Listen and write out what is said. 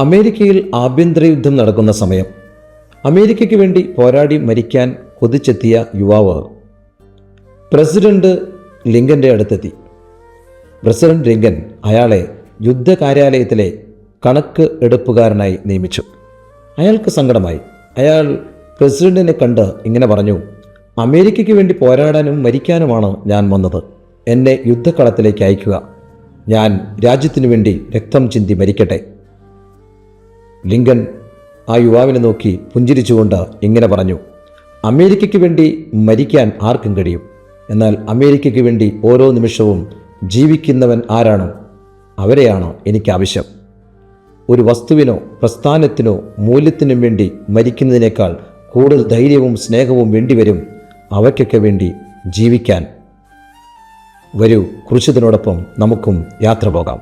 അമേരിക്കയിൽ ആഭ്യന്തര യുദ്ധം നടക്കുന്ന സമയം അമേരിക്കയ്ക്ക് വേണ്ടി പോരാടി മരിക്കാൻ കൊതിച്ചെത്തിയ യുവാവ് പ്രസിഡന്റ് ലിങ്കൻ്റെ അടുത്തെത്തി. പ്രസിഡന്റ് ലിങ്കൻ അയാളെ യുദ്ധ കാര്യാലയത്തിലെ കണക്ക് എടുപ്പുകാരനായി നിയമിച്ചു. അയാൾക്ക് സങ്കടമായി. അയാൾ പ്രസിഡന്റിനെ കണ്ട് ഇങ്ങനെ പറഞ്ഞു: അമേരിക്കയ്ക്ക് വേണ്ടി പോരാടാനും മരിക്കാനുമാണ് ഞാൻ വന്നത്. എന്നെ യുദ്ധക്കളത്തിലേക്ക് അയക്കുക. ഞാൻ രാജ്യത്തിനു വേണ്ടി രക്തം ചിന്തി മരിക്കട്ടെ. ലിങ്കൻ ആ യുവാവിനെ നോക്കി പുഞ്ചിരിച്ചുകൊണ്ട് ഇങ്ങനെ പറഞ്ഞു: അമേരിക്കയ്ക്ക് വേണ്ടി മരിക്കാൻ ആർക്കും കഴിയും. എന്നാൽ അമേരിക്കയ്ക്ക് വേണ്ടി ഓരോ നിമിഷവും ജീവിക്കുന്നവൻ ആരാണോ അവരെയാണ് എനിക്ക് ആവശ്യം. ഒരു വസ്തുവിനോ പ്രസ്ഥാനത്തിനോ മൂല്യത്തിനും വേണ്ടി മരിക്കുന്നതിനേക്കാൾ കൂടുതൽ ധൈര്യവും സ്നേഹവും വേണ്ടിവരും അവയ്ക്കൊക്കെ വേണ്ടി ജീവിക്കാൻ. വരൂ, കുരിശിനോടൊപ്പം നമുക്കും യാത്ര പോകാം.